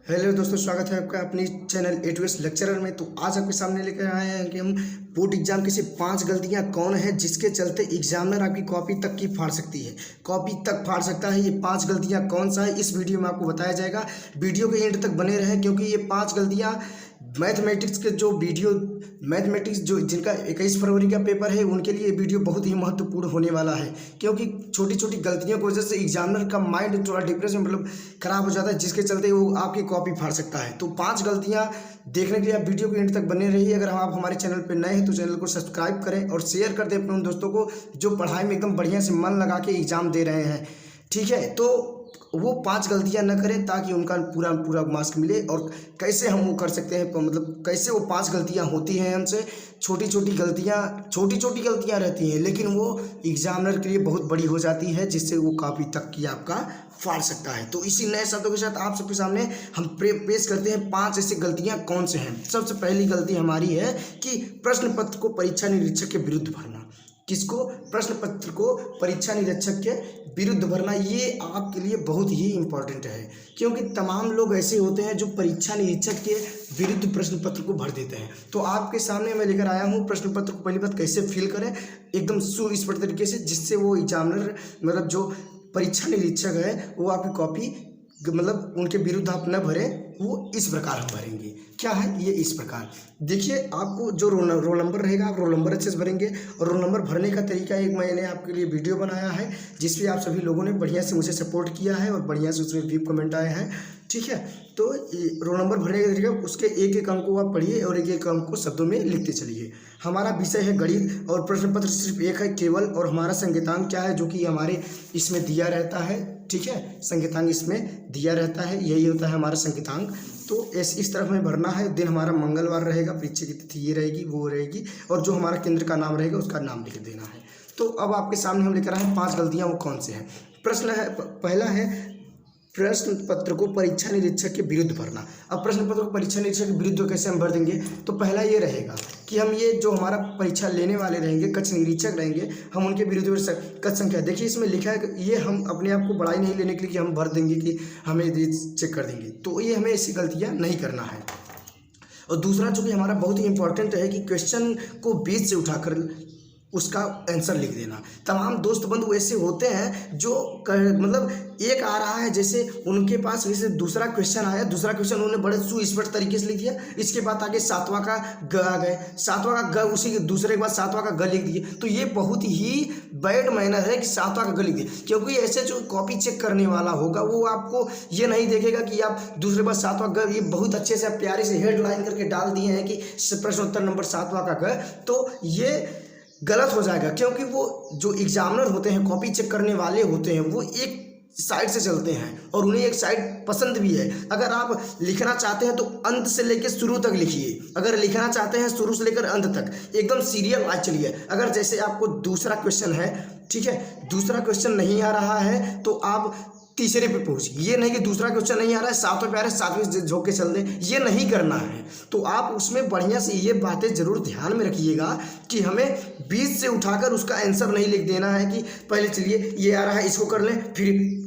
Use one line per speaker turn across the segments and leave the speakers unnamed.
Hello दोस्तों, स्वागत है आपका अपनी चैनल A2S लेक्चरर में। तो आज आपके सामने लेकर आए हैं कि हम बोर्ड एग्जाम की से 5 गलतियां कौन है जिसके चलते एग्जामिनर आपकी कॉपी तक की फाड़ सकती है, कॉपी तक फाड़ सकता है। ये 5 गलतियां कौन सा है इस वीडियो में आपको बताया जाएगा। वीडियो के एंड तक बने रहें क्योंकि ये 5 गलतियां मैथमेटिक्स के जो वीडियो मैथमेटिक्स जो जिनका 21 फरवरी का पेपर है उनके लिए वीडियो बहुत ही महत्वपूर्ण होने वाला है, क्योंकि छोटी छोटी गलतियों की वजह से एग्जामिनर का माइंड थोड़ा डिप्रेशन मतलब खराब हो जाता है, जिसके चलते वो आपकी कॉपी फाड़ सकता है। तो 5 गलतियां देखने के लिए आप वीडियो के एंड तक बने रहिए। अगर आप हमारे चैनल पर नए हैं तो चैनल को सब्सक्राइब करें और शेयर कर दें अपने उन दोस्तों को जो पढ़ाई में एकदम बढ़िया से मन लगा के एग्जाम दे रहे हैं। ठीक है, तो वो 5 गलतियां न करें ताकि उनका पूरा मार्क्स मिले। और कैसे हम वो कर सकते हैं, मतलब कैसे वो 5 गलतियां होती हैं हमसे। छोटी छोटी गलतियां रहती हैं, लेकिन वो एग्जामिनर के लिए बहुत बड़ी हो जाती है, जिससे वो कॉपी तक की आपका फाड़ सकता है। तो इसी नए शब्दों के साथ आप सबके सामने हम पेश करते हैं 5 ऐसी गलतियां कौन से हैं। सबसे पहली गलती हमारी है कि प्रश्न पत्र को परीक्षा निरीक्षक के विरुद्ध भरना। किसको? प्रश्न पत्र को परीक्षा निरीक्षक के विरुद्ध भरना। ये आपके लिए बहुत ही इम्पोर्टेंट है, क्योंकि तमाम लोग ऐसे होते हैं जो परीक्षा निरीक्षक के विरुद्ध प्रश्न पत्र को भर देते हैं। तो आपके सामने मैं लेकर आया हूँ प्रश्न पत्र को पहली बात कैसे फिल करें एकदम सुस्पष्ट तरीके से, जिससे वो एग्जामिनर मतलब जो परीक्षा निरीक्षक है वो आपकी कॉपी मतलब उनके विरुद्ध आप न भरें। वो इस प्रकार हम भरेंगे। क्या है ये? इस प्रकार देखिए, आपको जो रोल नंबर रहेगा आप रोल नंबर अच्छे से भरेंगे। और रोल नंबर भरने का तरीका एक मैंने आपके लिए वीडियो बनाया है, जिसपे आप सभी लोगों ने बढ़िया से मुझे सपोर्ट किया है और बढ़िया से उसमें व्यू कमेंट आए हैं। ठीक है, तो रोल नंबर भरने का तरीका, उसके एक एक अंक को आप पढ़िए और एक एक अंक को शब्दों में लिखते चलिए। हमारा विषय है गणित और प्रश्न पत्र सिर्फ एक है केवल, और हमारा संकेतांक क्या है जो कि हमारे इसमें दिया रहता है। ठीक है, संकेतांक इसमें दिया रहता है, यही होता है हमारा संकेतांक। तो इस तरफ में भरना है। दिन हमारा मंगलवार रहेगा, परीक्षा की तिथि ये रहेगी वो रहेगी, और जो हमारा केंद्र का नाम रहेगा उसका नाम लिख देना है। तो अब आपके सामने हम लेकर आए हैं 5 गलतियां, वो कौन से हैं। प्रश्न है पहला है प्रश्न पत्र को परीक्षा निरीक्षक के विरुद्ध भरना। अब प्रश्न पत्र को परीक्षा निरीक्षक के विरुद्ध कैसे हम भर देंगे? तो पहला ये रहेगा कि हम ये जो हमारा परीक्षा लेने वाले रहेंगे, कक्ष निरीक्षक रहेंगे, हम उनके विरुद्ध कक्ष संख्या, देखिए इसमें लिखा है कि ये हम अपने आप को बड़ाई नहीं लेने के लिए हम भर देंगे कि हमें चेक कर देंगे। तो ये हमें ऐसी गलतियाँ नहीं करना है। और दूसरा जो कि हमारा बहुत ही इंपॉर्टेंट है कि क्वेश्चन को बीच से उठाकर उसका आंसर लिख देना। तमाम दोस्त बंधु ऐसे होते हैं जो मतलब एक आ रहा है, जैसे उनके पास जैसे दूसरा क्वेश्चन आया, दूसरा क्वेश्चन उन्होंने बड़े सुस्पष्ट तरीके से लिख दिया, इसके बाद आगे 7वां का ग आ गए, 7वां का ग उसी के दूसरे के बाद 7वां का ग लिख दिए। तो ये बहुत ही बैड मैनर है कि 7वां का ग लिख दिए, क्योंकि ऐसे जो कॉपी चेक करने वाला होगा वो आपको ये नहीं देखेगा कि आप दूसरे बार 7वां ग, ये बहुत अच्छे से प्यारे से हेडलाइन करके डाल दिए हैं कि प्रश्न उत्तर नंबर 7वां का ग, तो ये गलत हो जाएगा। क्योंकि वो जो एग्जामिनर होते हैं, कॉपी चेक करने वाले होते हैं, वो एक साइड से चलते हैं और उन्हें एक साइड पसंद भी है। अगर आप लिखना चाहते हैं तो अंत से लेकर शुरू तक लिखिए। अगर लिखना चाहते हैं शुरू से लेकर अंत तक एकदम सीरियल वाइज चलिए। अगर जैसे आपको दूसरा क्वेश्चन है, ठीक है, दूसरा क्वेश्चन नहीं आ रहा है तो आप तीसरे पे पहुंचिए। ये नहीं कि दूसरा क्वेश्चन नहीं आ रहा है 7वें पे आ रहा है 7वें झोंक के चल दें, ये नहीं करना है। तो आप उसमें बढ़िया से ये बातें जरूर ध्यान में रखिएगा कि हमें बीच से उठाकर उसका आंसर नहीं लिख देना है कि पहले चलिए ये आ रहा है इसको कर लें, फिर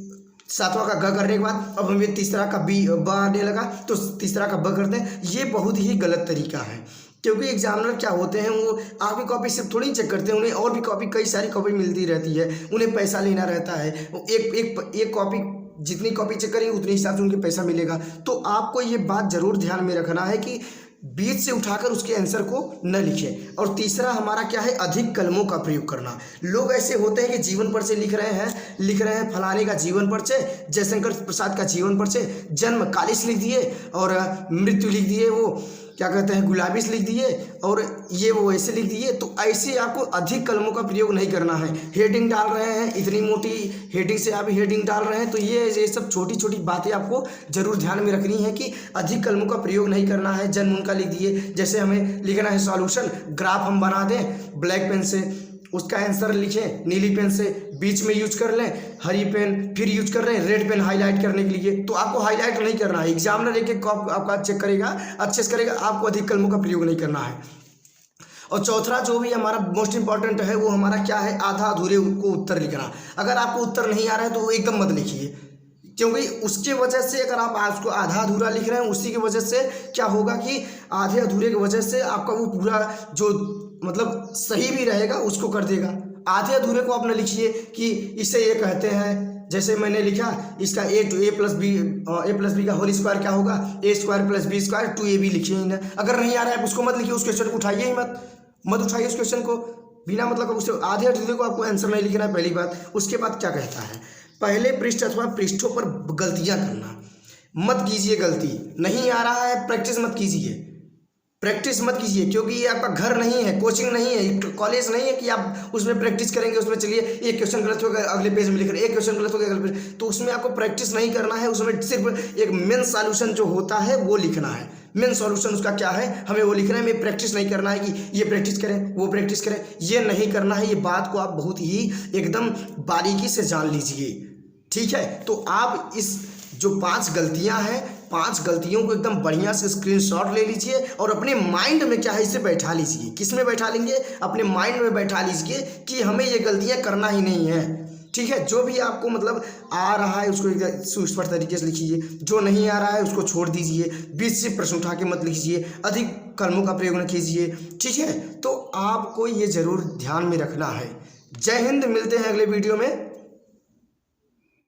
7वां का ग करने के बाद अब हमें तीसरा का ब आने लगा तो तीसरा का ब करते हैं। ये बहुत ही गलत तरीका है, क्योंकि एग्जामिनर क्या होते हैं, वो आपकी कॉपी सिर्फ थोड़ी चेक करते हैं, उन्हें और भी कॉपी, कई सारी कॉपी मिलती रहती है, उन्हें पैसा लेना रहता है। एक कॉपी, जितनी कॉपी चेक करेंगे उतने हिसाब से उनके पैसा मिलेगा। तो आपको ये बात जरूर ध्यान में रखना है कि बीच से उठाकर उसके आंसर को न लिखें। और तीसरा हमारा क्या है? अधिक कलमों का प्रयोग करना। लोग ऐसे होते हैं कि जीवन परिचय लिख रहे हैं फलाने का जीवन परिचय, जयशंकर प्रसाद का जीवन परिचय, जन्म 41 लिख दिए और मृत्यु लिख दिए, वो क्या कहते हैं गुलाबी से लिख दिए, और ये वो ऐसे लिख दिए। तो ऐसे आपको अधिक कलमों का प्रयोग नहीं करना है। हेडिंग डाल रहे हैं, इतनी मोटी हेडिंग से आप हेडिंग डाल रहे हैं, तो ये सब छोटी छोटी बातें आपको जरूर ध्यान में रखनी है कि अधिक कलमों का प्रयोग नहीं करना है। जन्म उनका लिख दिए, जैसे हमें लिखना है सॉल्यूशन, ग्राफ हम बना दें ब्लैक पेन से, उसका आंसर लिखें नीली पेन से, बीच में यूज कर लें हरी पेन, फिर यूज कर लें रेड पेन हाईलाइट करने के लिए। तो आपको हाईलाइट नहीं करना है, एग्जामिनर एक एक आपका चेक करेगा, अच्छे से करेगा, आपको अधिक कलमों का प्रयोग नहीं करना है। और चौथा जो भी हमारा मोस्ट इंपॉर्टेंट है वो हमारा क्या है? आधा अधूरे को उत्तर लिखना। अगर आपको उत्तर नहीं आ रहा है तो वो एकदम मत लिखिए, क्योंकि उसके वजह से अगर आप उसको आधा अधूरा लिख रहे हैं, उसी की वजह से क्या होगा कि आधे अधूरे की वजह से आपका वो पूरा जो मतलब सही भी रहेगा उसको कर देगा। आधे अधूरे को आप न लिखिए कि इसे ये कहते हैं, जैसे मैंने लिखा इसका ए प्लस बी का होल स्क्वायर क्या होगा, a square plus b square 2ab लिखिए ही ना। अगर नहीं आ रहा है उसको मत लिखिए, उस क्वेश्चन को उठाइए ही मत उठाइए उस क्वेश्चन को बिना मतलब उससे आधे अधूरे को आपको आंसर नहीं लिखना है, पहली बात। उसके बाद क्या कहता है, पहले पृष्ठ अथवा पृष्ठों पर गलतियां करना मत कीजिए। गलती नहीं आ रहा है, प्रैक्टिस मत कीजिए, क्योंकि ये आपका घर नहीं है, कोचिंग नहीं है, कॉलेज नहीं है कि आप उसमें प्रैक्टिस करेंगे। उसमें चलिए एक क्वेश्चन गलत हो गया अगले पेज में लिख रहे, एक क्वेश्चन गलत हो गया अगले पेज, तो उसमें आपको प्रैक्टिस नहीं करना है। उसमें सिर्फ एक मेन सॉल्यूशन जो होता है वो लिखना है। मेन सॉल्यूशन उसका क्या है हमें वो लिखना है। हमें प्रैक्टिस नहीं करना है कि ये प्रैक्टिस करें वो प्रैक्टिस करें, ये नहीं करना है। ये बात को आप बहुत ही एकदम बारीकी से जान लीजिए, ठीक है। तो आप इस जो 5 गलतियां हैं, 5 गलतियों को एकदम बढ़िया से स्क्रीनशॉट ले लीजिए और अपने माइंड में क्या है इसे बैठा लीजिए। किस में बैठा लेंगे, अपने माइंड में बैठा लीजिए कि हमें ये गलतियां करना ही नहीं है, ठीक है। जो भी आपको मतलब आ रहा है उसको एकदम सुस्पष्ट तरीके से लिखिए, जो नहीं आ रहा है उसको छोड़ दीजिए, बीच से प्रश्न उठा के मत लिखिए, अधिक कलमों का प्रयोग न कीजिए, ठीक है। तो आपको ये जरूर ध्यान में रखना है। जय हिंद, मिलते हैं अगले वीडियो में।